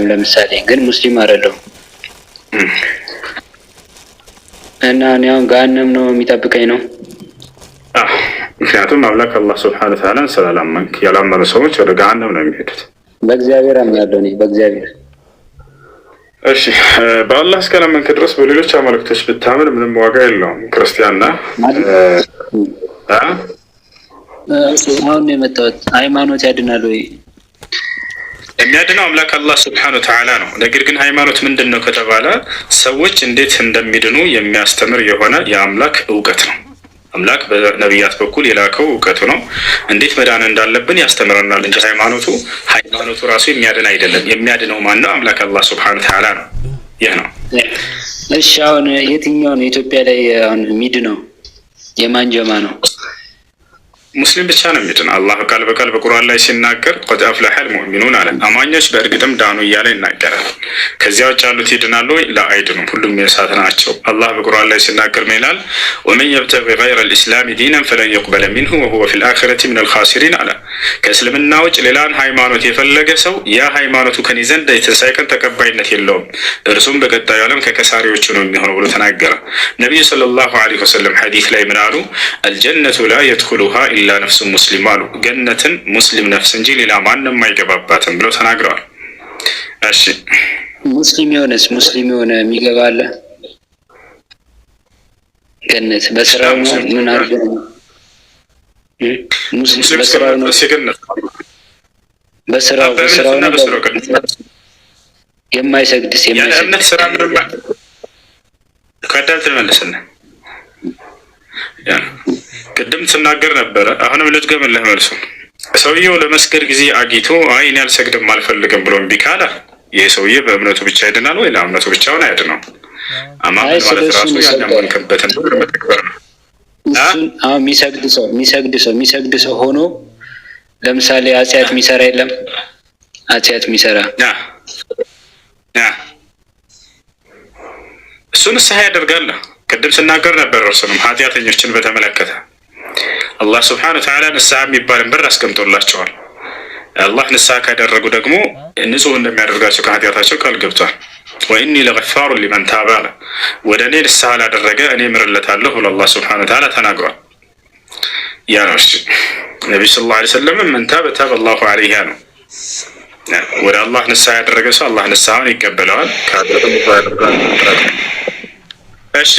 ለምሳሌ ግን ሙስሊም አይደለሁም እና እኔ አሁን ገሃነም ነው የሚጠብቀኝ ነው። ምክንያቱም አምላክ አላህ ሱብሓነሁ ወተዓላ ስላላመንክ፣ ያላመኑ ሰዎች ወደ ገሃነም ነው የሚሄዱት። በእግዚአብሔር አምናለሁ እኔ በእግዚአብሔር። እሺ በአላህ እስካላመንክ ድረስ በሌሎች አማልክቶች ብታምን ምንም ዋጋ የለውም። ክርስቲያንና አሁን የመጣሁት ሃይማኖት ያድናል ወይ? የሚያድነው አምላክ አላህ ሱብሓነሁ ወተዓላ ነው። ነገር ግን ሃይማኖት ምንድን ነው ከተባለ ሰዎች እንዴት እንደሚድኑ የሚያስተምር የሆነ የአምላክ እውቀት ነው። አምላክ በነቢያት በኩል የላከው እውቀቱ ነው። እንዴት መዳን እንዳለብን ያስተምረናል እንጂ ሃይማኖቱ ራሱ የሚያድን አይደለም። የሚያድነው ማን ነው? አምላክ አላህ ሱብሓነሁ ወተዓላ ነው። ይህ ነው። እሺ አሁን የትኛው ነው ኢትዮጵያ ላይ አሁን የሚድነው? የማን ጀማ ነው? ሙስሊም ብቻ ነው የሚድን። አላህ ቃል በቃል በቁርአን ላይ ሲናገር ቀድ አፍለሐል ሙእሚኑን አለ። አማኞች በእርግጥም ዳኑ እያለ ይናገራል። ከዚያ ውጭ ያሉት ይድናሉ ወይ? ላ አይድኑም። ሁሉም የእሳት ናቸው። አላህ በቁርአን ላይ ሲናገር ምን ይላል? ወመን የብተጊ ገይረ ልእስላሚ ዲነን ፈለን የቅበለ ሚንሁ ወሁወ ፊል አኺረቲ ሚነል ኻሲሪን አለ። ከእስልምና ውጭ ሌላን ሃይማኖት የፈለገ ሰው ያ ሃይማኖቱ ከኔ ዘንድ የትንሣኤ ቀን ተቀባይነት የለውም፣ እርሱም በቀጣዩ ዓለም ከከሳሪዎቹ ነው የሚሆነው ብሎ ተናገረ። ነቢዩ ሰለላሁ ዐለይሂ ወሰለም ሐዲስ ላይ ምን አሉ? አልጀነቱ ላ የድኹሉሃ ኢላ ነፍሱ ሙስሊም አሉ። ገነትን ሙስሊም ነፍስ እንጂ ሌላ ማንም አይገባባትም ብለው ተናግረዋል። እሺ ሙስሊም የሆነ የሚገባ አለ ገነት? በስራው ነው? ምን አድርገው ነው? ሙስሊም በስራው ነው? በስራው ነው? የማይሰግድስ የእምነት ስራ ምንም ከዳል ትመልስና ቅድም ስናገር ነበረ። አሁንም ልድገምልህ መልሱ። ሰውየው ለመስገድ ጊዜ አግኝቶ አይ እኔ አልሰግድም አልፈልግም ብሎ እምቢ ካለ ይህ ሰውዬ በእምነቱ ብቻ ይድናል ወይ? ለእምነቱ ብቻውን አይድነው። አማመን ማለት ራሱ ያለማንከበትን ነገር መተግበር ነው። አሁን የሚሰግድ ሰው ሆኖ ለምሳሌ ኃጢአት የሚሰራ የለም? ኃጢአት የሚሰራ እሱ ንስሐ ያደርጋል። ቅድም ስናገር ነበር። እርሱንም ኃጢአተኞችን በተመለከተ አላህ ሱብሓነሁ ወተዓላ ንስሐ የሚባልን በር አስቀምጦላቸዋል። አላህ ንስሐ ካደረጉ ደግሞ ንጹህ እንደሚያደርጋቸው ከኃጢአታቸው ቃል ገብቷል። ወኢኒ ለገፋሩ ሊመን ታበ አለ። ወደ እኔ ንስሐ ላደረገ እኔ ምርለታለሁ ብሎ አላህ ሱብሓነሁ ወተዓላ ተናግሯል። ያ ነው። እሺ ነቢዩ ሰለላሁ ዐለይሂ ወሰለም መን ታበ ታበ አላሁ ዐለይሂ ነው። ወደ አላህ ንስሐ ያደረገ ሰው አላህ ንስሐውን ይቀበለዋል። ከኃጢአቱ ያደርጋል። እሺ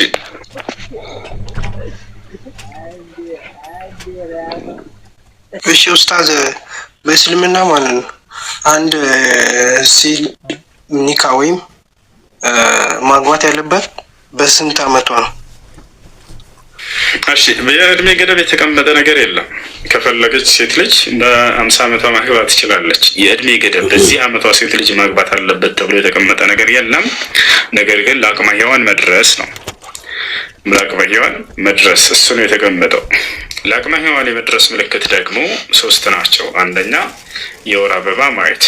እሺ ኡስታዝ፣ በእስልምና ማለት ነው አንድ ሴት ኒካ ወይም ማግባት ያለበት በስንት አመቷ ነው? እሺ የእድሜ ገደብ የተቀመጠ ነገር የለም። ከፈለገች ሴት ልጅ በ50 አመቷ ማግባት ትችላለች። የእድሜ ገደብ በዚህ አመቷ ሴት ልጅ ማግባት አለበት ተብሎ የተቀመጠ ነገር የለም። ነገር ግን ለአቅመ ሔዋን መድረስ ነው። ለአቅመ ሔዋን መድረስ እሱ ነው የተቀመጠው። ለአቅመ ሔዋን የመድረስ ምልክት ደግሞ 3 ናቸው። አንደኛ የወር አበባ ማየት።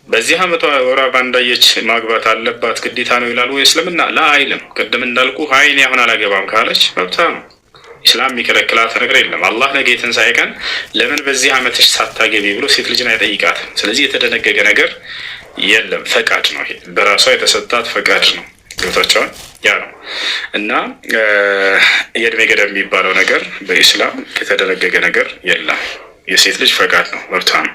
በዚህ አመቷ የወር አበባ እንዳየች ማግባት አለባት ግዴታ ነው ይላል ወይ እስልምና? ላ አይልም። ቅድም እንዳልኩ አይ እኔ አሁን አላገባም ካለች መብቷ ነው። ኢስላም የሚከለክላት ነገር የለም። አላህ ነገ የትንሣኤ ቀን ለምን በዚህ አመትሽ ሳታገቢ ብሎ ሴት ልጅን አይጠይቃትም። ስለዚህ የተደነገገ ነገር የለም። ፈቃድ ነው። ይሄ በራሷ የተሰጣት ፈቃድ ነው። ገብታችኋል? ያ ነው እና የእድሜ ገደብ የሚባለው ነገር በኢስላም ከተደነገገ ነገር የለም። የሴት ልጅ ፈቃድ ነው፣ መብቷ ነው።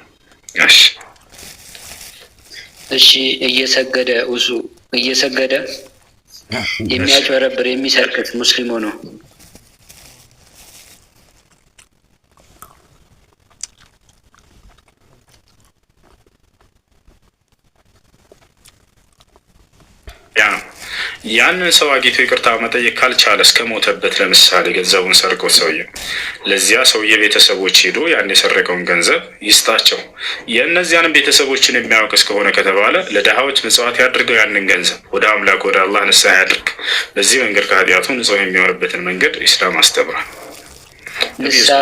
እሺ እየሰገደ የሚያጭበረብር የሚሰርቅት ሙስሊም ነው? ያ ነው። ያንን ሰው አግኝቶ ይቅርታ መጠየቅ ካልቻለ እስከ ሞተበት፣ ለምሳሌ ገንዘቡን ሰርቆት ሰውዬ ለዚያ ሰውዬ ቤተሰቦች ሄዶ ያን የሰረቀውን ገንዘብ ይስጣቸው። የእነዚያንም ቤተሰቦችን የሚያውቅ እስከሆነ ከተባለ ለድሃዎች ምጽዋት ያድርገው። ያንን ገንዘብ ወደ አምላክ ወደ አላህ ንስሐ ያድርግ። በዚህ መንገድ ከኃጢአቱ ንጹህ የሚሆንበትን መንገድ ኢስላም አስተምሯል። ንስሐ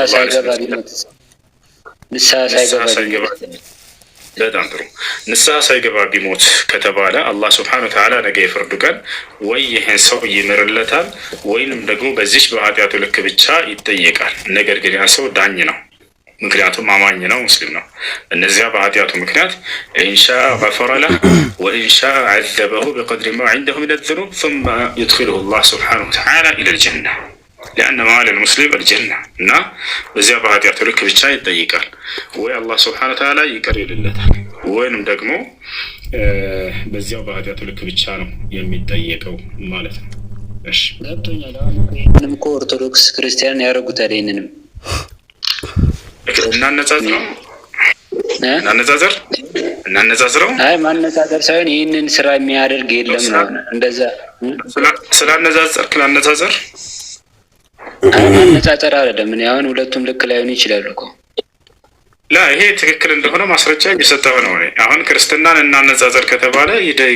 ሳይገባ በጣም ጥሩ። ንስሐ ሳይገባ ቢሞት ከተባለ አላህ ሱብሓነሁ ወተዓላ ነገ የፍርዱ ቀን ወይ ይህን ሰው ይምርለታል ወይንም ደግሞ በዚች በኃጢአቱ ልክ ብቻ ይጠየቃል። ነገር ግን ያ ሰው ዳኝ ነው። ምክንያቱም አማኝ ነው፣ ሙስሊም ነው። እነዚያ በኃጢአቱ ምክንያት ኢንሻአ ገፈረ ለህ ወኢንሻአ ዐዘበሁ ቢቀድሪ ማ ዐንደሁ ሚነ ዙኑብ ሱመ ዩድኺሉሁ ላህ ሱብሓነሁ ወተዓላ ኢለል ጀነ ሊአነ መዓለል ሙስሊም አልጀነ። እና በዚያ በኃጢአቱ ልክ ብቻ ይጠይቃል። ወይ አላህ ሱብሓነሁ ወተዓላ ይቅር ይልለታል፣ ወይንም ደግሞ በዚያው በኃጢአቱ ልክ ብቻ ነው የሚጠየቀው ማለት ነው። እሺ ገብቶኛል። አሁን እኮ ኦርቶዶክስ ክርስቲያን ያደርጉታል። ይሄንንም እናነጻጽረው። አይ ማነጻጸር ሳይሆን ይህንን ስራ የሚያደርግ የለም ነው። እንደዛ ስላነጻጸርክ ላነጻጸር ማነጻጸር አይደለም። እኔ አሁን ሁለቱም ልክ ላይሆን ይችላሉ እኮ ላ ይሄ ትክክል እንደሆነ ማስረጃ እየሰጠሁ ነው። እኔ አሁን ክርስትናን እናነጻጸር ከተባለ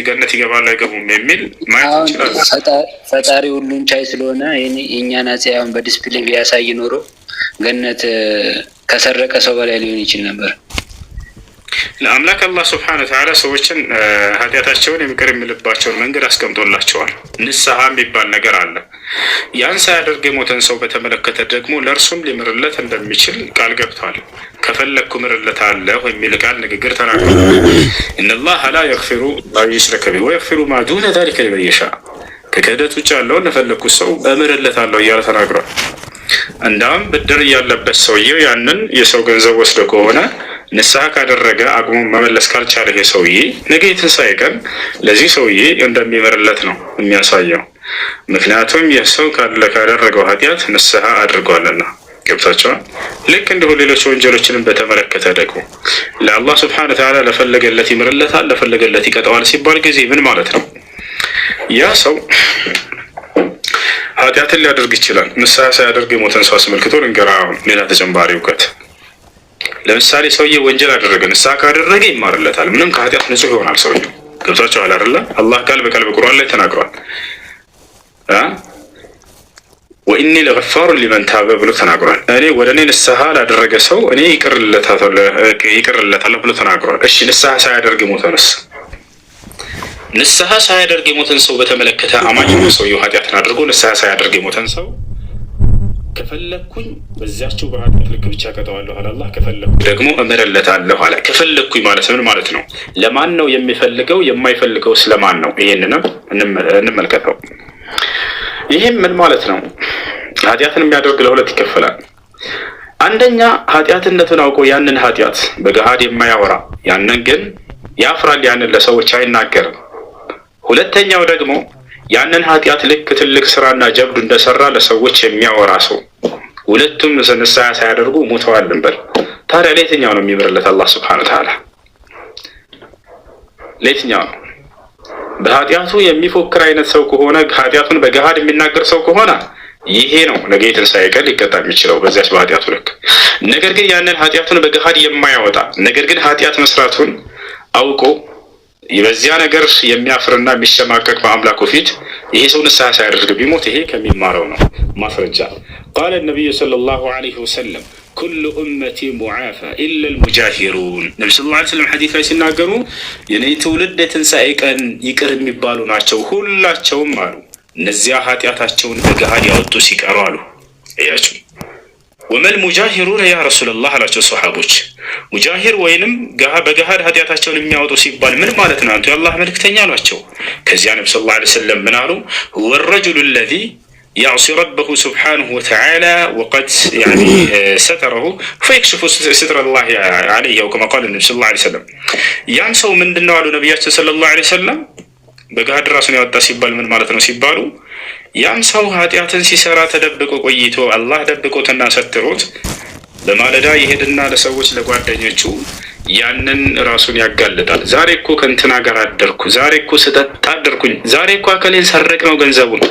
ገነት ይገባል አይገቡም የሚል ማየት ይችላል። ፈጣሪ ሁሉን ቻይ ስለሆነ የእኛን አፄ አሁን በዲስፕሌይ ቢያሳይ ኖሮ ገነት ከሰረቀ ሰው በላይ ሊሆን ይችል ነበር። ለአምላክ አላህ ስብሐነሁ ወተዓላ ሰዎችን ኃጢአታቸውን የሚቀር የሚልባቸውን መንገድ አስቀምጦላቸዋል። ንስሐ የሚባል ነገር አለ። ያን ሳያደርግ የሞተን ሰው በተመለከተ ደግሞ ለእርሱም ሊምርለት እንደሚችል ቃል ገብቷል። ከፈለግኩ ምርለታለሁ የሚል ቃል ንግግር ተናግሯል። ኢነላሀ ላ የግፊሩ አን ዩሽረከ ቢሂ ወየግፊሩ ማ ዱነ ዛሊከ ሊመን የሻእ፣ ከክህደት ውጭ ያለውን ለፈለግኩት ሰው እምርለታለሁ እያለ ተናግሯል። እንዳውም ብድር እያለበት ሰውዬው ያንን የሰው ገንዘብ ወስዶ ከሆነ ንስሐ ካደረገ አቅሙ መመለስ ካልቻለ ይሄ ሰውዬ ነገ የትንሣኤ ቀን ለዚህ ሰውዬ እንደሚምርለት ነው የሚያሳየው። ምክንያቱም የሰው ካደረገው ኃጢአት ንስሐ አድርጓልና። ገብታችኋል? ልክ እንዲሁ ሌሎች ወንጀሎችንም በተመለከተ ደግሞ ለአላህ ስብሐነሁ ወተዓላ ለፈለገለት ይምርለታል፣ ለፈለገለት ይቀጠዋል ሲባል ጊዜ ምን ማለት ነው? ያ ሰው ኃጢአትን ሊያደርግ ይችላል። ንስሐ ሳያደርግ የሞተን ሰው አስመልክቶ ልንገራ ሌላ ተጨማሪ እውቀት። ለምሳሌ ሰውዬ ወንጀል አደረገ፣ ንስሐ ካደረገ ይማርለታል። ምንም ከኃጢአት ንጹህ ይሆናል ሰውዬው። ገብታችኋል አይደለ? አላህ ቃል በቃል በቁርአን ላይ ተናግሯል። ወኢኒ ለገፋሩን ሊመን ታበ ብሎ ተናግሯል። እኔ ወደ እኔ ንስሐ ላደረገ ሰው እኔ ይቅርለታለሁ ብሎ ተናግሯል። እሺ ንስሐ ሳያደርግ የሞተንስ? ንስሐ ሳያደርግ የሞተን ሰው በተመለከተ አማኝ ሰውየው ኃጢአትን አድርጎ ንስሐ ሳያደርግ የሞተን ሰው ከፈለግኩኝ በዚያቸው በኃጢአት ልክ ብቻ ቀጠዋለሁ አለ አላህ። ከፈለግኩ ደግሞ እምርለታለሁ አለ። ከፈለግኩኝ ማለት ምን ማለት ነው? ለማን ነው የሚፈልገው? የማይፈልገው ስለማን ነው? ይሄንንም እንመልከተው። ይህም ምን ማለት ነው? ኃጢአትን የሚያደርግ ለሁለት ይከፈላል። አንደኛ ኃጢአትነቱን አውቆ ያንን ኃጢአት በገሃድ የማያወራ ያንን ግን ያፍራል፣ ያንን ለሰዎች አይናገርም። ሁለተኛው ደግሞ ያንን ኃጢአት ልክ ትልቅ ስራና ጀብዱ እንደሰራ ለሰዎች የሚያወራ ሰው። ሁለቱም ንስሐ ሳያደርጉ ሞተዋል እንበል። ታዲያ ለየትኛው ነው የሚምርለት አላህ ሱብሓነሁ ወተዓላ? ለየትኛው ነው? በኃጢአቱ የሚፎክር አይነት ሰው ከሆነ ኃጢአቱን በገሃድ የሚናገር ሰው ከሆነ ይሄ ነው ነገ የትንሣኤ ቀን ሊቀጣ የሚችለው በዚያች በኃጢአቱ ልክ። ነገር ግን ያንን ኃጢአቱን በገሃድ የማያወጣ ነገር ግን ኃጢአት መስራቱን አውቆ በዚያ ነገር የሚያፍርና የሚሸማቀቅ በአምላኩ ፊት ይሄ ሰው ንስሐ ሳያደርግ ቢሞት ይሄ ከሚማረው ነው። ማስረጃ ቃለ ነቢዩ ሰለላሁ ዐለይሂ ወሰለም ኩሉ ኡመቲ ሙዓፋ ኢላ ልሙጃሂሩን። ነቢ ሰለላሁ ዐለይሂ ወሰለም ሐዲስ ላይ ሲናገሩ የኔ ትውልድ የትንሣኤ ቀን ይቅር የሚባሉ ናቸው ሁላቸውም አሉ፣ እነዚያ ኃጢአታቸውን በገሃድ ያወጡ ሲቀሩ አሉ። እያችሁ ወመል ሙጃሂሩን ያ ረሱላላህ አላቸው ሰሓቦች። ሙጃሂር ወይንም በገሃድ ኃጢአታቸውን የሚያወጡ ሲባል ምን ማለት ነው አንቱ የአላህ መልክተኛ አሏቸው። ከዚያ ነቢ ሰለላሁ ዐለይሂ ወሰለም ምን አሉ? ሁወ ረጁሉ ለዚ ያዕሲ ረበሁ ስብሓነሁ ወተዓላ ወቀድ ሰተረሁ ፈየክሽፉ ስትረላህ ዐለይሂ አው ከማ ቃለ ነቢ ሰለላሁ ዐለይሂ ወሰለም። ያን ሰው ምንድን ነው አሉ ነቢያችን ሰለላሁ ዐለይሂ ወሰለም በገሃድ ራሱን ያወጣ ሲባል ምን ማለት ነው ሲባሉ ያም ሰው ኃጢአትን ሲሰራ ተደብቆ ቆይቶ አላህ ደብቆትና ሰትሮት በማለዳ ይሄድና ለሰዎች ለጓደኞቹ ያንን ራሱን ያጋልጣል። ዛሬ እኮ ከእንትና ጋር አደርኩ፣ ዛሬ እኮ ስጠጣ አደርኩኝ፣ ዛሬ እኮ አከሌን ሰረቅ ነው ገንዘቡን፣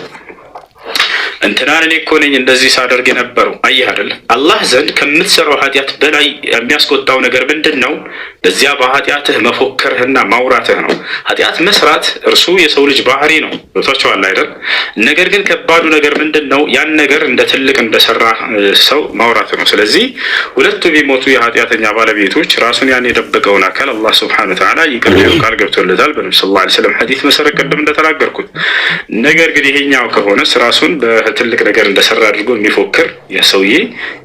እንትናን እኔ እኮ ነኝ እንደዚህ ሳደርግ የነበረው። አየህ አይደል? አላህ ዘንድ ከምትሰራው ኃጢአት በላይ የሚያስቆጣው ነገር ምንድን ነው? በዚያ በኃጢአትህ መፎከርህና ማውራትህ ነው። ኃጢአት መስራት እርሱ የሰው ልጅ ባህሪ ነው። ገብቷችኋል አይደል? ነገር ግን ከባዱ ነገር ምንድን ነው? ያን ነገር እንደ ትልቅ እንደሰራ ሰው ማውራት ነው። ስለዚህ ሁለቱ ቢሞቱ የኃጢአተኛ ባለቤቶች ራሱን ያን የደበቀውን አካል አላህ ሱብሓነሁ ወተዓላ ይቅር ሊለው ቃል ገብቶለታል በነብዩ ሰለላሁ ዐለይሂ ወሰለም ሐዲስ መሰረት ቅድም እንደተናገርኩት። ነገር ግን ይሄኛው ከሆነስ ራሱን በትልቅ ነገር እንደሰራ አድርጎ የሚፎክር የሰውዬ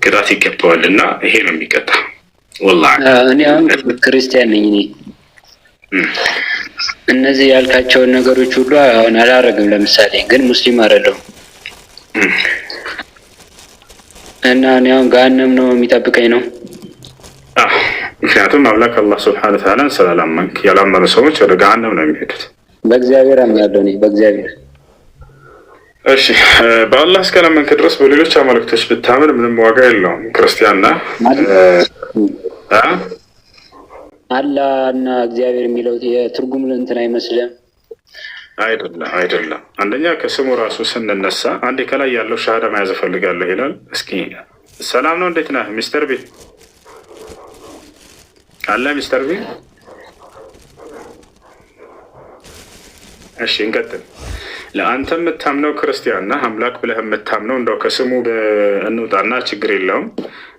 ቅጣት ይገባዋልና ይሄ ነው የሚቀጣ። ወላሂ እኔ አሁን ክርስቲያን ነኝ። እኔ እነዚህ ያልካቸውን ነገሮች ሁሉ አሁን አላረግም። ለምሳሌ ግን ሙስሊም አይደለሁም እና እኔ አሁን ገሃነም ነው የሚጠብቀኝ ነው። ምክንያቱም አምላክ አላህ ሱብሓነሁ ወተዓላ ስላላመንክ ያላመኑ ሰዎች ወደ ገሃነም ነው የሚሄዱት። በእግዚአብሔር አምናለሁ እኔ በእግዚአብሔር። እሺ በአላህ እስካላመንክ ድረስ በሌሎች አማልክቶች ብታምን ምንም ዋጋ የለውም። ክርስቲያንና አላህ እና እግዚአብሔር የሚለው የትርጉም እንትን አይመስልም። አይደለም። አንደኛ ከስሙ ራሱ ስንነሳ አንዴ ከላይ ያለው ሻሃዳ መያዝ እፈልጋለሁ ይላል። እስኪ ሰላም ነው፣ እንዴት ነህ ሚስተር ቢ? አለ ሚስተር ቢ? እሺ እንቀጥል። ለአንተ የምታምነው ክርስቲያን ነህ፣ አምላክ ብለህ የምታምነው እንደው ከስሙ እንውጣና ችግር የለውም።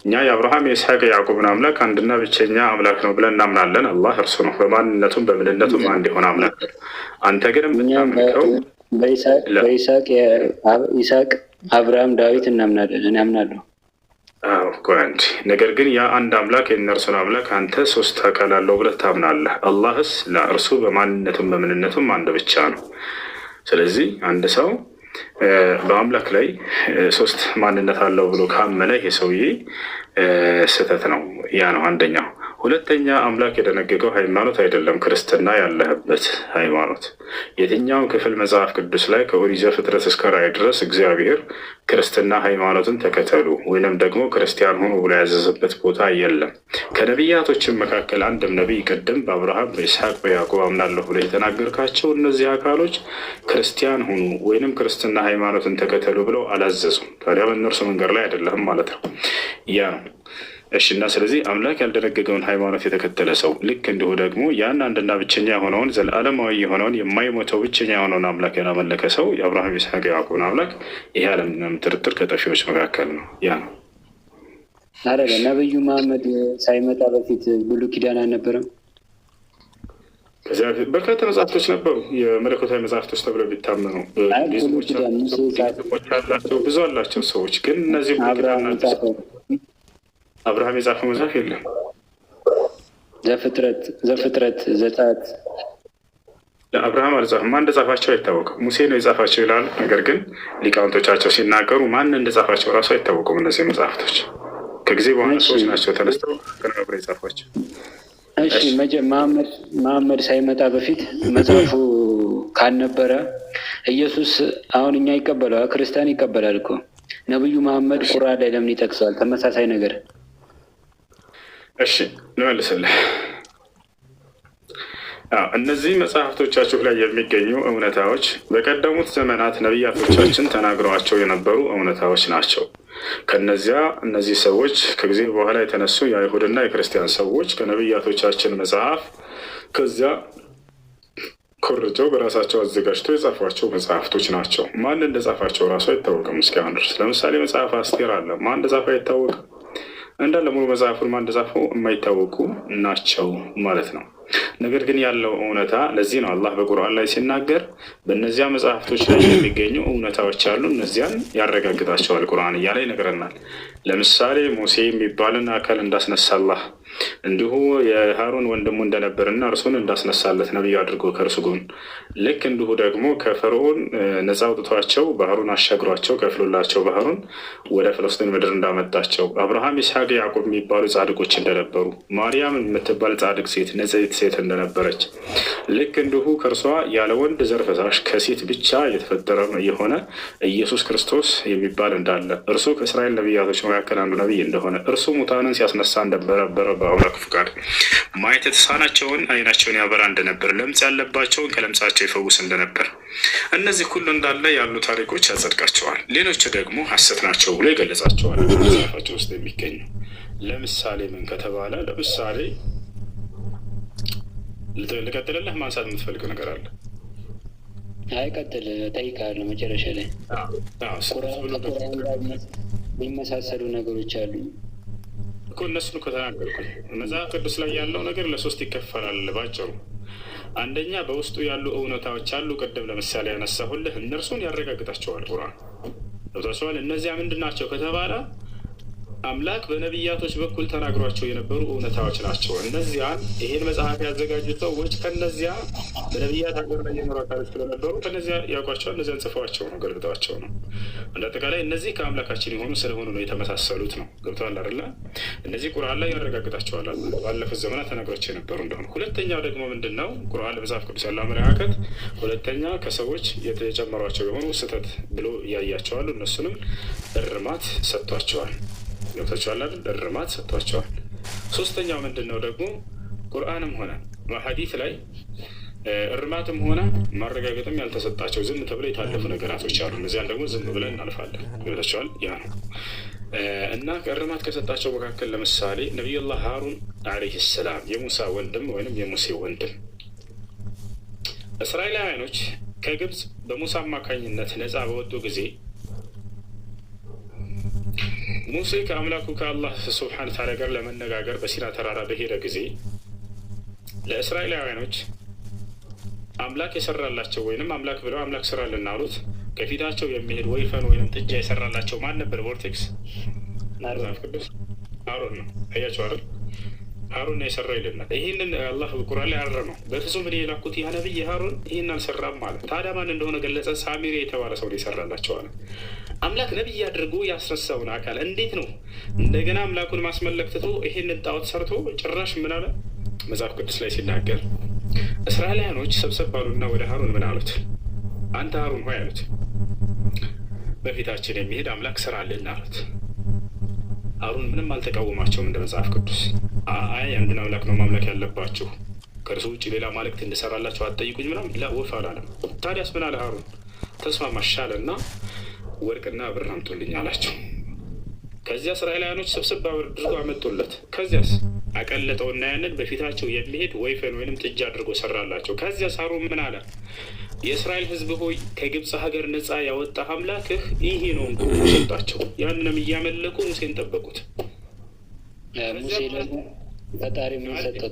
እኛ የአብርሃም የይስሐቅ የያዕቆብን አምላክ አንድና ብቸኛ አምላክ ነው ብለን እናምናለን። አላህ እርሱ ነው በማንነቱም በምንነቱም አንድ የሆነ አምላክ። አንተ ግን የምታምነው በይስሐቅ አብርሃም፣ ዳዊት እናምናለን። እኔ አምናለሁ። አንድ ነገር ግን ያ አንድ አምላክ የእነርሱን አምላክ አንተ ሶስት አካል አለው ብለህ ታምናለህ። አላህስ ለእርሱ በማንነቱም በምንነቱም አንድ ብቻ ነው። ስለዚህ አንድ ሰው በአምላክ ላይ ሶስት ማንነት አለው ብሎ ካመነ ይሄ ሰውዬ ስህተት ነው። ያ ነው አንደኛው። ሁለተኛ አምላክ የደነገገው ሃይማኖት አይደለም ክርስትና ያለህበት ሃይማኖት። የትኛው ክፍል መጽሐፍ ቅዱስ ላይ ከኦሪት ዘፍጥረት እስከ ራዕይ ድረስ እግዚአብሔር ክርስትና ሃይማኖትን ተከተሉ ወይንም ደግሞ ክርስቲያን ሆኑ ብሎ ያዘዘበት ቦታ የለም። ከነቢያቶችም መካከል አንድም ነቢይ ቅድም በአብርሃም በይስሐቅ በያዕቆብ አምናለሁ ብሎ የተናገርካቸው እነዚህ አካሎች ክርስቲያን ሆኑ ወይንም ክርስትና ሃይማኖትን ተከተሉ ብለው አላዘዙም። ታዲያ በእነርሱ መንገድ ላይ አይደለም ማለት ነው። ያ ነው። እሺ እና ስለዚህ አምላክ ያልደነገገውን ሃይማኖት የተከተለ ሰው ልክ እንዲሁ ደግሞ ያን አንድና ብቸኛ የሆነውን ዘለዓለማዊ የሆነውን የማይሞተው ብቸኛ የሆነውን አምላክ ያላመለከ ሰው የአብርሃም ይስሐቅ ያዕቆብን አምላክ ይሄ ያለምንም ጥርጥር ከጠፊዎች መካከል ነው። ያ ነው። አረ ነብዩ መሐመድ ሳይመጣ በፊት ብሉይ ኪዳን አልነበረም? ከዚያ በፊት በርካታ መጽሐፍቶች ነበሩ። የመለኮታዊ መጽሐፍቶች ተብለው ቢታመኑ አላቸው፣ ብዙ አላቸው ሰዎች ግን እነዚህ አብርሃም የጻፈው መጽሐፍ የለም። ዘፍጥረት ዘጸአት ለአብርሃም አልጻፈም። ማን እንደጻፋቸው አይታወቅም። ሙሴ ነው የጻፋቸው ይላሉ። ነገር ግን ሊቃውንቶቻቸው ሲናገሩ ማን እንደጻፋቸው እራሱ አይታወቁም። እነዚህ መጽሐፍቶች ከጊዜ በኋላ ሰዎች ናቸው ተነስተው ከነብረ የጻፏቸው። እሺ መሐመድ ሳይመጣ በፊት መጽሐፉ ካልነበረ ኢየሱስ አሁን እኛ ይቀበላል፣ ክርስቲያን ይቀበላል እኮ። ነብዩ መሐመድ ቁርአን ላይ ለምን ይጠቅሳል ተመሳሳይ ነገር? እሺ ልመልስልህ። እነዚህ መጽሐፍቶቻችሁ ላይ የሚገኙ እውነታዎች በቀደሙት ዘመናት ነቢያቶቻችን ተናግረዋቸው የነበሩ እውነታዎች ናቸው። ከነዚያ እነዚህ ሰዎች ከጊዜ በኋላ የተነሱ የአይሁድና የክርስቲያን ሰዎች ከነቢያቶቻችን መጽሐፍ ከዚያ ኮርጀው በራሳቸው አዘጋጅተው የጻፏቸው መጽሐፍቶች ናቸው። ማን እንደጻፋቸው ራሱ አይታወቅም እስካሁን ድረስ። ለምሳሌ መጽሐፍ አስቴር አለ። ማን እንደጻፈ አይታወቅም። እንዳለ ሙሉ መጽሐፉን ማን እንደጻፈው የማይታወቁ ናቸው ማለት ነው። ነገር ግን ያለው እውነታ ለዚህ ነው አላህ በቁርአን ላይ ሲናገር በእነዚያ መጽሐፍቶች ላይ የሚገኙ እውነታዎች አሉ፣ እነዚያን ያረጋግጣቸዋል ቁርአን እያለ ይነግረናል። ለምሳሌ ሙሴ የሚባልን አካል እንዳስነሳላህ እንዲሁ የሃሩን ወንድሙ እንደነበርና እርሱን እንዳስነሳለት ነቢዩ አድርጎ ከእርሱ ጎን ልክ እንዲሁ ደግሞ ከፈርዖን ነፃ አውጥቷቸው ባህሩን አሻግሯቸው ከፍሎላቸው ባህሩን ወደ ፍልስጤን ምድር እንዳመጣቸው አብርሃም፣ ይስሐቅ፣ ያዕቆብ የሚባሉ ጻድቆች እንደነበሩ ማርያም የምትባል ጻድቅ ሴት ንጽሕት ሴት እንደነበረች ልክ እንዲሁ ከእርሷ ያለ ወንድ ዘር ፈሳሽ ከሴት ብቻ የተፈጠረ የሆነ ኢየሱስ ክርስቶስ የሚባል እንዳለ እርሱ ከእስራኤል ነቢያቶች መካከል አንዱ ነቢይ እንደሆነ እርሱ ሙታንን ሲያስነሳ እንደነበረ በአምላክ ፍቃድ ማየት የተሳናቸውን አይናቸውን ያበራ እንደነበር ለምጽ ያለባቸውን ከለምጻቸው ይፈውስ እንደነበር እነዚህ ሁሉ እንዳለ ያሉ ታሪኮች ያጸድቃቸዋል። ሌሎች ደግሞ ሐሰት ናቸው ብሎ ይገለጻቸዋል። መጽሐፋቸው ውስጥ የሚገኙ ለምሳሌ ምን ከተባለ ለምሳሌ ልቀጥልልህ? ማንሳት የምትፈልገው ነገር አለ? አይ ቀጥል፣ እጠይቅሃለሁ መጨረሻ ላይ። ቁርአን ጋር የሚመሳሰሉ ነገሮች አሉ እኮ እነሱን እኮ ተናገርኩኝ። መጽሐፍ ቅዱስ ላይ ያለው ነገር ለሶስት ይከፈላል ባጭሩ። አንደኛ በውስጡ ያሉ እውነታዎች አሉ። ቅድም ለምሳሌ ያነሳሁልህ እነርሱን ያረጋግጣቸዋል ቁርአን ገብቷቸዋል። እነዚያ ምንድን ናቸው ከተባለ አምላክ በነቢያቶች በኩል ተናግሯቸው የነበሩ እውነታዎች ናቸው። እነዚያን ይሄን መጽሐፍ ያዘጋጁት ሰዎች ከነዚያ በነቢያት ሀገር ላይ የኖሩ አካሎች ስለነበሩ ከነዚያ ያውቋቸዋል። እነዚያን ጽፈዋቸው ነው፣ ገልብጠዋቸው ነው። እንደ አጠቃላይ እነዚህ ከአምላካችን የሆኑ ስለሆኑ ነው የተመሳሰሉት ነው። ገብተዋል አይደለ? እነዚህ ቁርአን ላይ ያረጋግጣቸዋል። ባለፉት ዘመናት ተናግሯቸው የነበሩ እንደሆኑ። ሁለተኛው ደግሞ ምንድን ነው? ቁርአን በመጽሐፍ ቅዱስ ያለው አመለካከት ሁለተኛ ከሰዎች የተጨመሯቸው የሆኑ ስህተት ብሎ እያያቸዋሉ። እነሱንም እርማት ሰጥቷቸዋል። ገብታችኋል አይደል? እርማት ሰጥቷቸዋል። ሶስተኛው ምንድን ነው ደግሞ ቁርአንም ሆነ ሐዲስ ላይ እርማትም ሆነ ማረጋገጥም ያልተሰጣቸው ዝም ተብለው የታለፉ ነገራቶች አሉ። እነዚያን ደግሞ ዝም ብለን እናልፋለን። ገብታችኋል? ያ ነው እና ከእርማት ከሰጣቸው መካከል ለምሳሌ ነቢዩላህ ሃሩን ዓለይሂ ሰላም የሙሳ ወንድም ወይም የሙሴ ወንድም እስራኤላውያኖች ከግብፅ በሙሳ አማካኝነት ነፃ በወጡ ጊዜ ሙሴ ከአምላኩ ከአላህ ስብሓነ ወተዓላ ጋር ለመነጋገር በሲና ተራራ በሄደ ጊዜ ለእስራኤላውያኖች አምላክ የሰራላቸው ወይንም አምላክ ብለው አምላክ ስራልን አሉት። ከፊታቸው የሚሄድ ወይፈን ወይም ጥጃ የሰራላቸው ማን ነበር? ቮርቴክስ መጽሐፍ ቅዱስ ሃሩን ነው። አያቸው አይደል? ሃሩን ነው የሰራው ይልናል። ይህንን አላህ በቁርአን ላይ አረመው። በፍጹም እኔ የላኩት ያ ነቢይ ሃሩን ይህን አልሰራም ማለት። ታዲያ ማን እንደሆነ ገለጸ። ሳሚሪ የተባለ ሰው የሰራላቸው አለ። አምላክ ነቢይ አድርጎ ያስረሳውን አካል እንዴት ነው እንደገና አምላኩን ማስመለክ ትቶ ይሄንን ጣዖት ሰርቶ ጭራሽ ምን አለ? መጽሐፍ ቅዱስ ላይ ሲናገር እስራኤላውያኖች ሰብሰብ ባሉና ወደ ሃሩን ምን አሉት? አንተ ሃሩን ሆይ አሉት፣ በፊታችን የሚሄድ አምላክ ስራልን አሉት። ሃሩን ምንም አልተቃወማቸውም። እንደ መጽሐፍ ቅዱስ አይ አንድን አምላክ ነው ማምለክ ያለባችሁ፣ ከእርሱ ውጭ ሌላ ማለክት እንድሰራላቸው አትጠይቁኝ ምናምን ላ ወፍ አላለም። ታዲያስ ምን አለ ሃሩን? ተስማማሻለና ወርቅና ብር አምጡልኝ አላቸው። ከዚያ እስራኤላውያኖች ሰብሰብ አድርጎ አመጡለት። ከዚያስ አቀለጠውና ያንን በፊታቸው የሚሄድ ወይፈን ወይንም ጥጃ አድርጎ ሰራላቸው። ከዚያ ሃሩን ምን አለ? የእስራኤል ሕዝብ ሆይ ከግብፅ ሀገር ነፃ ያወጣህ አምላክህ ይሄ ነው እንኩ ሰጣቸው። ያንንም እያመለኩ ሙሴን ጠበቁት። ሙሴ ደግሞ ፈጣሪ ምን ሰጠው?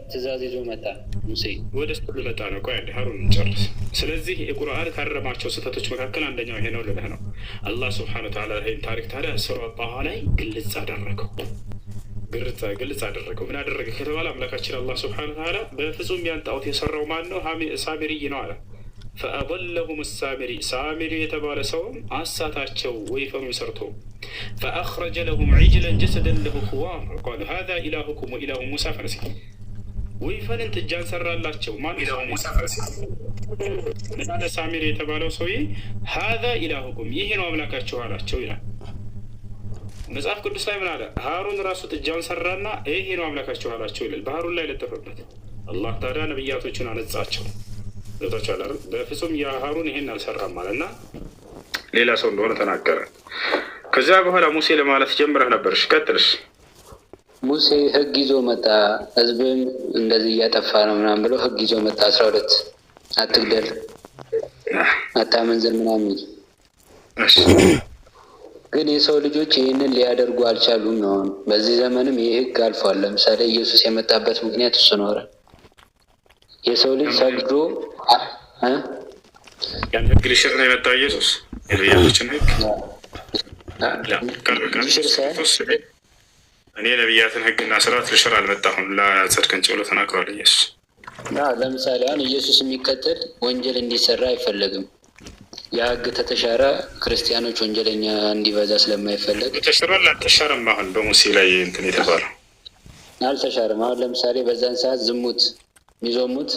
ትእዛዝ ይዞ መጣ። ሙሴ ወደ እሱ ሊመጣ ነው። ቆይ አንዴ ሃሩን እንጨርስ። ስለዚህ የቁርአን ካረማቸው ስህተቶች መካከል አንደኛው ይሄ ነው ልልህ ነው። አላህ ስብሐነሁ ወተዓላ ይህን ታሪክ ታዲያ ሱራ ጣሃ ላይ ግልጽ አደረገው። ግልጽ አደረገው። ምን አደረገ ከተባለ አምላካችን አላህ ስብሐነሁ ወተዓላ በፍጹም ያን ጣዖት የሰራው ማን ነው? ሳሚሪይ ነው አለ። ፈአضለሁም ሳሚሪ ሳሚሪ የተባለ ሰውም አሳታቸው ወይፈኑን ሰርቶ ፈአኽረጀ ለሁም ዒጅለን ጀሰደን ለሁ ኹዋር ቃሉ ሃዛ ኢላሁኩም ወኢላሁ ሙሳ ፈነሲ ወይፈንን ጥጃን ሰራላቸው። ማን? ኢላሁ ሙሳ ፈነሲ። ምን አለ ሳሚሪ የተባለው ሰውዬ? ሃዛ ኢላሁኩም ይሄ ነው አምላካቸው አላቸው ይላል መጽሐፍ ቅዱስ ላይ። ምን አለ? ሃሩን ራሱ ጥጃውን ሰራና ይሄ ነው አምላካቸው አላቸው ይላል። በሃሩን ላይ ለጠፈበት። አላህ ታዲያ ነቢያቶቹን አነጻቸው። በፍጹም የሃሩን ይሄን አልሰራም አለና ሌላ ሰው እንደሆነ ተናገረ። ከዚያ በኋላ ሙሴ ለማለት ጀምረህ ነበርሽ፣ ቀጥልሽ። ሙሴ ህግ ይዞ መጣ። ህዝብን እንደዚህ እያጠፋ ነው ምናምን ብሎ ህግ ይዞ መጣ። 12 አትግደል፣ አታመንዝር ምናምን። ግን የሰው ልጆች ይህንን ሊያደርጉ አልቻሉም ነው። በዚህ ዘመንም ይህ ህግ አልፏል። ለምሳሌ ኢየሱስ የመጣበት ምክንያት እሱ ኖረ። የሰው ልጅ ሰግዶ ያን ህግ ሊሽር ነው የመጣው ኢየሱስ። የነቢያቶችን ህግ እኔ ነቢያትን ህግና ስርዓት ልሽር አልመጣሁም ላጸድቅን ብሎ ተናግሯል ኢየሱስ። ለምሳሌ አሁን ኢየሱስ የሚከተል ወንጀል እንዲሰራ አይፈለግም። የህግ ተተሻረ ክርስቲያኖች ወንጀለኛ እንዲበዛ ስለማይፈለግ ተሽሯል። አልተሻረም። አሁን በሙሴ ላይ እንትን የተባለው አልተሻረም። አሁን ለምሳሌ በዛን ሰዓት ዝሙት ሚዞሙት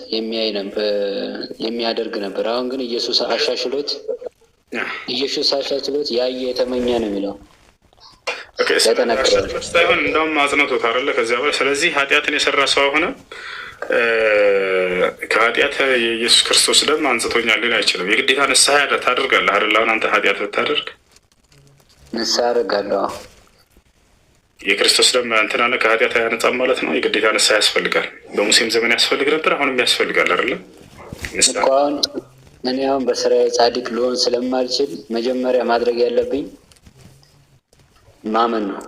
የሚያደርግ ነበር። አሁን ግን ኢየሱስ አሻሽሎት ያየ የተመኘ ነው የሚለው ሳይሆን እንደውም አጽንቶት አይደለ? ከዚያ በኋላ ስለዚህ ኃጢአትን የሰራ ሰው ሆነ ከኃጢአት የኢየሱስ ክርስቶስ ደም አንጽቶኛል ሊል አይችልም። የግዴታ ንስሐ ታደርጋለህ አይደል? አሁን አንተ ኃጢአት ብታደርግ ንስሐ አደርጋለሁ። የክርስቶስ ደም እንትን አለ ከኃጢአት አያነጻም ማለት ነው። የግዴታ ንስሐ ያስፈልጋል። በሙሴም ዘመን ያስፈልግ ነበር፣ አሁንም ያስፈልጋል አይደለም? እንኳን እኔ አሁን በስራዬ ጻድቅ ልሆን ስለማልችል መጀመሪያ ማድረግ ያለብኝ ማመን ነው።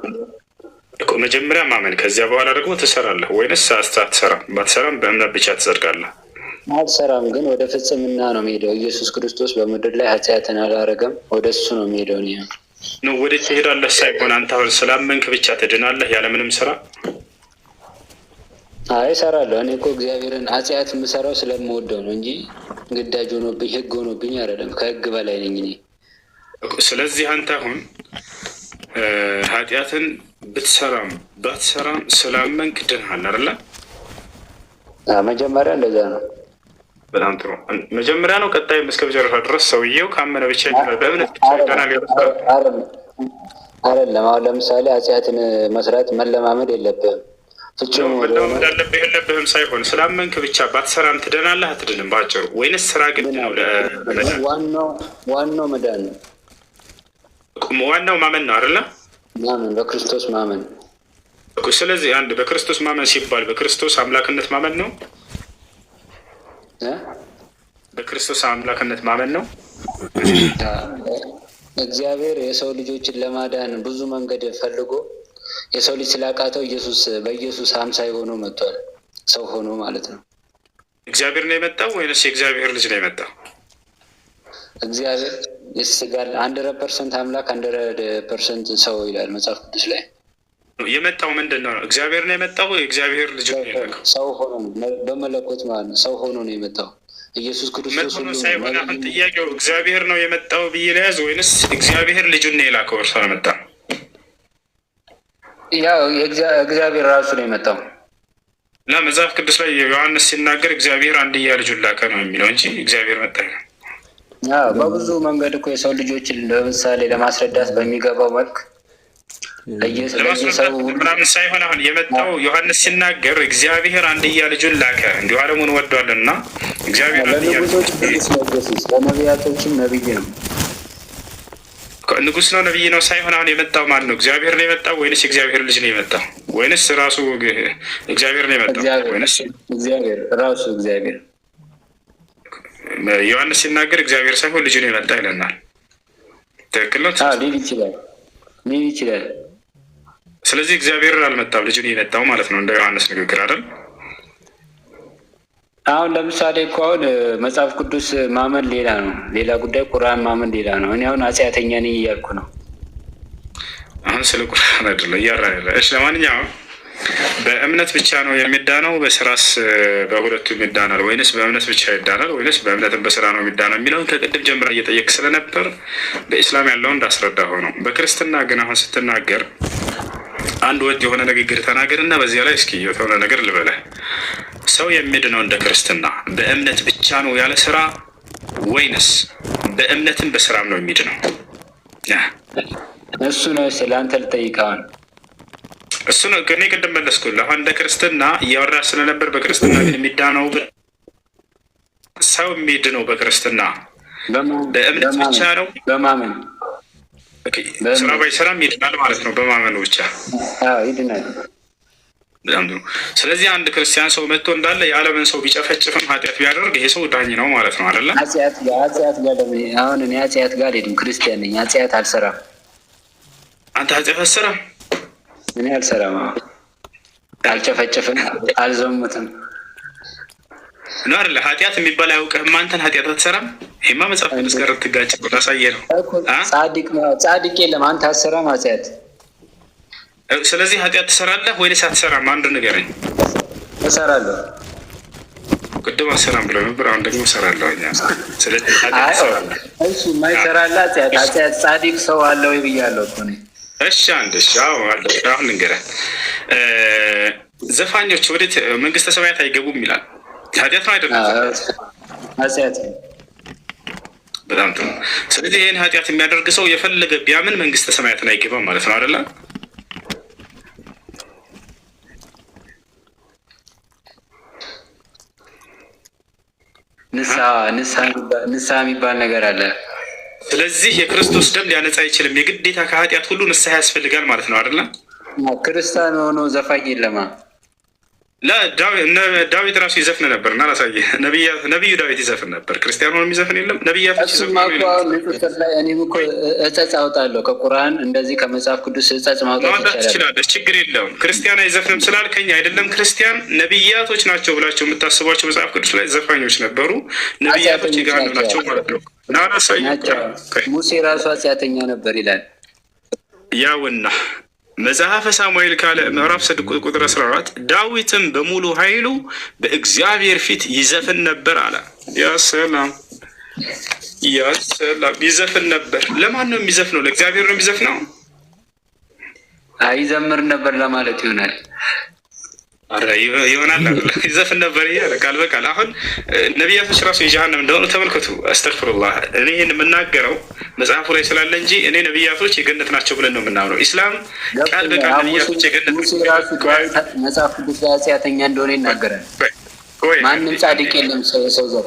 መጀመሪያ ማመን፣ ከዚያ በኋላ ደግሞ ትሰራለህ ወይንስ አትሰራም? ባትሰራም በእምነት ብቻ ትጸድቃለህ? አልሰራም፣ ግን ወደ ፍጽምና ነው የሚሄደው። ኢየሱስ ክርስቶስ በምድር ላይ ኃጢአትን አላረገም፣ ወደ እሱ ነው የሚሄደው ነው። ወደ ትሄዳለህ ሳይሆን አንተ አሁን ስላመንክ ብቻ ትድናለህ ያለምንም ስራ? አይ እሰራለሁ። እኔ እኮ እግዚአብሔርን ኃጢአት የምሰራው ስለምወደው ነው እንጂ ግዳጅ ሆኖብኝ ህግ ሆኖብኝ አይደለም። ከህግ በላይ ነኝ እኔ። ስለዚህ አንተ አሁን ኃጢአትን ብትሰራም ባትሰራም ስላመንክ ድነሃል አይደለ? መጀመሪያ እንደዛ ነው። በጣም ጥሩ። መጀመሪያ ነው። ቀጣይም እስከ መጨረሻ ድረስ ሰውየው ካመነ ብቻ ይድናል። በእምነት ብቻ ይድናል አይደለም። አሁን ለምሳሌ ኃጢአትን መስራት መለማመድ የለብህም። ፍጹም መለማመድ አለብህ የለብህም ሳይሆን ስላመንክ ብቻ ባትሰራም ትድናለህ አትድንም? ባጭሩ ወይንስ ስራ ግድ ነው? ዋናው መዳን ነው። ዋናው ማመን ነው አይደለ? ማመን፣ በክርስቶስ ማመን። ስለዚህ አንድ በክርስቶስ ማመን ሲባል በክርስቶስ አምላክነት ማመን ነው። በክርስቶስ አምላክነት ማመን ነው። እግዚአብሔር የሰው ልጆችን ለማዳን ብዙ መንገድ ፈልጎ የሰው ልጅ ስላቃተው በኢየሱስ አምሳይ ሆኖ መጥቷል። ሰው ሆኖ ማለት ነው። እግዚአብሔር ነው የመጣው ወይንስ የእግዚአብሔር ልጅ ነው የመጣው? እግዚአብሔር የስጋል 100% አምላክ 100% ሰው ይላል መጽሐፍ ቅዱስ ላይ። የመጣው ምንድን ነው? እግዚአብሔር ነው የመጣው የእግዚአብሔር ልጅ ነው የመጣው? ሰው ሆኖ በመለኮት ማለት ነው። ሰው ሆኖ ነው የመጣው ኢየሱስ ክርስቶስ ሁሉ ሳይሆን አሁን ጥያቄው እግዚአብሔር ነው የመጣው ብዬ ለያዝ ወይንስ እግዚአብሔር ልጁን ነው የላከው? እርሱ አልመጣ። ያው እግዚአብሔር ራሱ ነው የመጣው። እና መጽሐፍ ቅዱስ ላይ ዮሐንስ ሲናገር እግዚአብሔር አንድያ ልጁን ላከ ነው የሚለው እንጂ እግዚአብሔር መጣ። በብዙ መንገድ እኮ የሰው ልጆችን ለምሳሌ ለማስረዳት በሚገባው መልክ ለማስረዳት ምናምን ሳይሆን አሁን የመጣው ዮሐንስ ሲናገር እግዚአብሔር አንድያ ልጁን ላከ እንዲሁ ዓለሙን ወዷልና እግዚአብሔር ለነቢያቶችም ነብይ ነው። ንጉስ ነው ነብይ ነው ሳይሆን አሁን የመጣው ማን ነው? እግዚአብሔር ነው የመጣው ወይንስ የእግዚአብሔር ልጅ ነው የመጣው? ወይንስ ራሱ እግዚአብሔር ነው የመጣው? ወይንስ እግዚአብሔር ራሱ እግዚአብሔር? ዮሐንስ ሲናገር እግዚአብሔር ሳይሆን ልጅ ነው የመጣ ይለናል። ትክክል ነው? ሊል ይችላል። ስለዚህ እግዚአብሔር አልመጣም፣ ልጅ ነው የመጣው ማለት ነው እንደ ዮሐንስ ንግግር አይደል? አሁን ለምሳሌ እኮ አሁን መጽሐፍ ቅዱስ ማመን ሌላ ነው፣ ሌላ ጉዳይ። ቁርአን ማመን ሌላ ነው። እኔ አሁን ኃጢአተኛ ነኝ እያልኩ ነው። አሁን ስለ ቁርአን አይደለም እያወራ ያለ። እሺ፣ ለማንኛውም በእምነት ብቻ ነው የሚዳነው? በስራስ በሁለቱም ይዳናል? ወይንስ በእምነት ብቻ ይዳናል? ወይንስ በእምነትም በስራ ነው የሚዳነው የሚለውን ከቅድም ጀምራ እየጠየቅ ስለነበር በኢስላም ያለውን እንዳስረዳ ሆነው፣ በክርስትና ግን አሁን ስትናገር አንድ ወጥ የሆነ ንግግር ተናገር እና በዚያ ላይ እስኪ የሆነ ነገር ልበለህ። ሰው የሚድነው እንደ ክርስትና በእምነት ብቻ ነው ያለ ስራ ወይንስ በእምነትም በስራም ነው የሚድነው? እሱ ነው ስለአንተ ልጠይቀዋል። እሱ ነው እኔ ቅድም መለስኩልህ። አሁን እንደ ክርስትና እያወራ ስለነበር በክርስትና ግን የሚዳነው ሰው የሚድነው በክርስትና በእምነት ብቻ ነው። በማመን ስራ ባይሰራም ይድናል ማለት ነው። በማመኑ ብቻ ይድናል። በጣም ጥሩ። ስለዚህ አንድ ክርስቲያን ሰው መጥቶ እንዳለ የዓለምን ሰው ቢጨፈጭፍም ኃጢአት ቢያደርግ ይሄ ሰው ዳኝ ነው ማለት ነው አይደለ? ኃጢአት ጋር አሁን እኔ ኃጢአት ጋር አልሄድም። ክርስቲያን ነኝ። ኃጢአት አልሰራም። አንተ ኃጢአት አልሰራም? እኔ አልሰራም፣ አልጨፈጭፍም፣ አልዘሙትም ነው አይደለ? ኃጢአት የሚባል አያውቅህም። አንተን ኃጢአት አትሰራም። ይሄማ መጽሐፍ ቅዱስ ጋር ትጋጭ ላሳየ ነው። ጻድቅ የለም። አንተ አትሰራም ኃጢአት። ስለዚህ ኃጢአት ትሰራለህ ወይንስ አትሰራም? አንድ ንገረኝ። እሰራለሁ። ቅድም አልሰራም ብለው ነበር፣ አሁን ደግሞ እሰራለሁ። ስለዚህ እሱ የማይሰራላ ኃጢአት ጻድቅ ሰው አለ ወይ ብያለሁ እኮ እኔ። እሺ አንድ አሁን ልንገርህ። ዘፋኞች ወዴት መንግስተ ሰማያት አይገቡም ይላል። ኃጢአት ነው አይደለም? ኃጢአት። በጣም ጥሩ። ስለዚህ ይህን ኃጢአት የሚያደርግ ሰው የፈለገ ቢያምን መንግስተ ሰማያትን አይገባም ማለት ነው አይደለ? ንስሐ የሚባል ነገር አለ። ስለዚህ የክርስቶስ ደም ሊያነጻ አይችልም። የግዴታ ከኃጢአት ሁሉ ንስሐ ያስፈልጋል ማለት ነው አይደለም? ክርስቲያን ሆኖ ዘፋኝ የለማ። ዳዊት ራሱ ይዘፍን ነበር እና ላሳየህ። ነቢዩ ዳዊት ይዘፍን ነበር። ክርስቲያን ሆኖ የሚዘፍን የለም። ነቢያቶች እኔም እኮ እጸጽ አውጣለሁ ከቁርአን እንደዚህ ከመጽሐፍ ቅዱስ እጸጽ ማውጣት ትችላለች። ችግር የለውም። ክርስቲያን አይዘፍንም ስላልከኝ አይደለም። ክርስቲያን ነቢያቶች ናቸው ብላቸው የምታስቧቸው መጽሐፍ ቅዱስ ላይ ዘፋኞች ነበሩ። ነቢያቶች ጋር ናቸው ማለት ነው። ሙሴ ራሱ ኃጢአተኛ ነበር ይላል። ያውና መጽሐፈ ሳሙኤል ካለ ምዕራፍ 6 ቁጥር 14 ዳዊትም በሙሉ ኃይሉ በእግዚአብሔር ፊት ይዘፍን ነበር አለ። ያ ሰላም ይዘፍን ነበር። ለማን ነው የሚዘፍነው? ለእግዚአብሔር ነው የሚዘፍነው? ይዘምር ነበር ለማለት ይሆናል። ይሆናል ይዘፍን ነበር እያለ ቃል በቃል። አሁን ነቢያቶች ራሱ የጀሃነም እንደሆኑ ተመልከቱ። አስተግፍሩላህ። እኔ ይህን የምናገረው መጽሐፉ ላይ ስላለ እንጂ እኔ ነቢያቶች የገነት ናቸው ብለን ነው የምናምነው። ኢስላም ቃል በቃል ነቢያቶች የገነት መጽሐፍ ቅዱስ ላይ ኃጢአተኛ እንደሆነ ይናገራል። ማንም ጻድቅ የለም ሰው ዘር።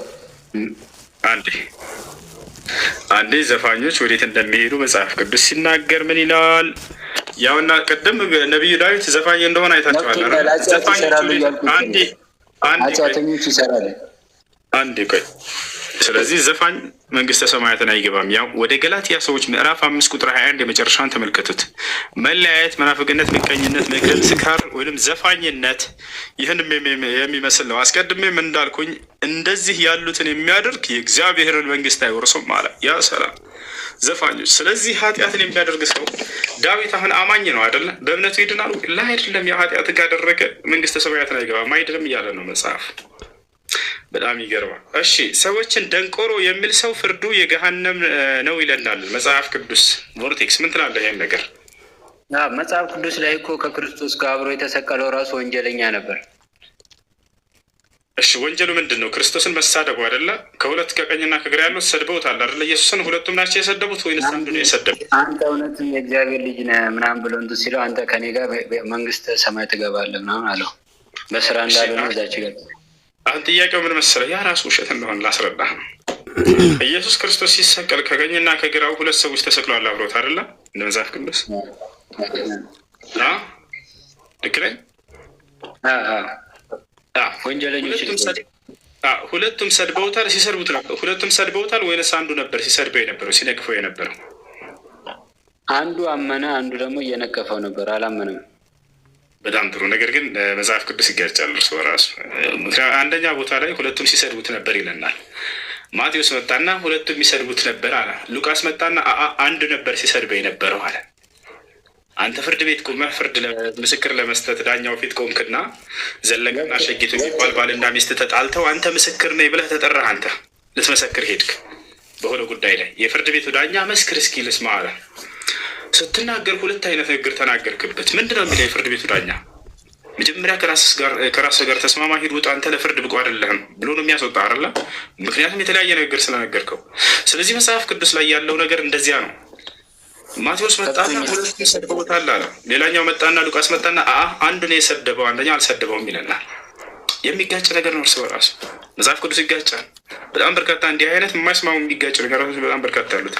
አንዴ ዘፋኞች ወዴት እንደሚሄዱ መጽሐፍ ቅዱስ ሲናገር ምን ይላል? ያውና ቅድም ነቢዩ ዳዊት ዘፋኝ እንደሆነ አይታችኋል። ኃጢአተኞች ይሰራሉ። አንዴ ቆይ። ስለዚህ ዘፋኝ መንግስተ ሰማያትን አይገባም። ያው ወደ ገላትያ ሰዎች ምዕራፍ 5 ቁጥር 21 የመጨረሻን ተመልከቱት። መለያየት፣ መናፍቅነት፣ ምቀኝነት፣ መግደል፣ ስካር ወይም ዘፋኝነት ይህንም የሚመስል ነው። አስቀድሜም እንዳልኩኝ እንደዚህ ያሉትን የሚያደርግ የእግዚአብሔርን መንግስት አይወርሱም አለ። ያ ሰላም ዘፋኞች። ስለዚህ ኃጢአትን የሚያደርግ ሰው ዳዊት አሁን አማኝ ነው አይደለ? በእምነቱ ይድናሉ? ላ አይደለም። ያ ኃጢአት ካደረገ መንግስተ ሰማያትን አይገባም አይድንም እያለ ነው መጽሐፍ። በጣም ይገርማል። እሺ ሰዎችን ደንቆሮ የሚል ሰው ፍርዱ የገሃነም ነው ይለናል መጽሐፍ ቅዱስ። ቮርቴክስ ምን ትላለህ ይሄን ነገር? መጽሐፍ ቅዱስ ላይ እኮ ከክርስቶስ ጋር አብሮ የተሰቀለው ራሱ ወንጀለኛ ነበር። እሺ ወንጀሉ ምንድን ነው? ክርስቶስን መሳደቡ አይደለ? ከሁለት ከቀኝና ከግራ ያሉት ሰድበውታል አይደለ? ኢየሱስን ሁለቱም ናቸው የሰደቡት ወይንስ አንዱ ነው የሰደቡት? አንተ እውነትም የእግዚአብሔር ልጅ ነህ ምናምን ብሎ እንትን ሲለው አንተ ከኔ ጋር መንግስተ ሰማይ ትገባለህ ምናምን አለው። በስራ እንዳልሆነ እዛች ጋር አሁን ጥያቄው ምን መሰለህ? ያ ራሱ ውሸት እንደሆነ ላስረዳህ ነው። ኢየሱስ ክርስቶስ ሲሰቀል ከቀኝና ከግራው ሁለት ሰዎች ተሰቅለዋል አብሮት አይደለ? እንደ መጽሐፍ ቅዱስ ልክ ነኝ? ሁለቱም ሰድበውታል። ሲሰድቡት ነበር። ሁለቱም ሰድበውታል ወይንስ አንዱ ነበር ሲሰድበው የነበረው ሲነቅፈው የነበረው? አንዱ አመነ፣ አንዱ ደግሞ እየነቀፈው ነበር። አላመነም። በጣም ጥሩ። ነገር ግን መጽሐፍ ቅዱስ ይጋጫል እርስ በራሱ። አንደኛ ቦታ ላይ ሁለቱም ሲሰድቡት ነበር ይለናል። ማቴዎስ መጣና ሁለቱም የሚሰድቡት ነበር አለ። ሉቃስ መጣና አንዱ ነበር ሲሰድበው የነበረው አለ። አንተ ፍርድ ቤት ቆመህ ፍርድ ምስክር ለመስጠት ዳኛው ፊት ቆምክና ዘለቀና ሸጊቱ የሚባል ባልና ሚስት ተጣልተው አንተ ምስክር ነኝ ብለህ ተጠራህ። አንተ ልትመሰክር ሄድክ በሆነ ጉዳይ ላይ። የፍርድ ቤቱ ዳኛ መስክር እስኪ ልስማ አለ። ስትናገር ሁለት አይነት ንግግር ተናገርክበት። ምንድነው የሚለው የፍርድ ቤቱ ዳኛ? መጀመሪያ ከራስህ ጋር ተስማማ፣ ሂድ፣ ውጣ፣ አንተ ለፍርድ ብቁ አይደለህም ብሎ ነው የሚያስወጣ አይደለ? ምክንያቱም የተለያየ ንግግር ስለነገርከው። ስለዚህ መጽሐፍ ቅዱስ ላይ ያለው ነገር እንደዚያ ነው። ማቴዎስ መጣና ሁለቱም ሰድበውታል አለ። ሌላኛው መጣና ሉቃስ መጣና አንዱ ነው የሰደበው አንደኛው አልሰደበውም ይለናል። የሚጋጭ ነገር ነው እርስ በራሱ። መጽሐፍ ቅዱስ ይጋጫል። በጣም በርካታ እንዲህ አይነት የማይስማሙ የሚጋጭ ነገሮች በጣም በርካታ አሉት።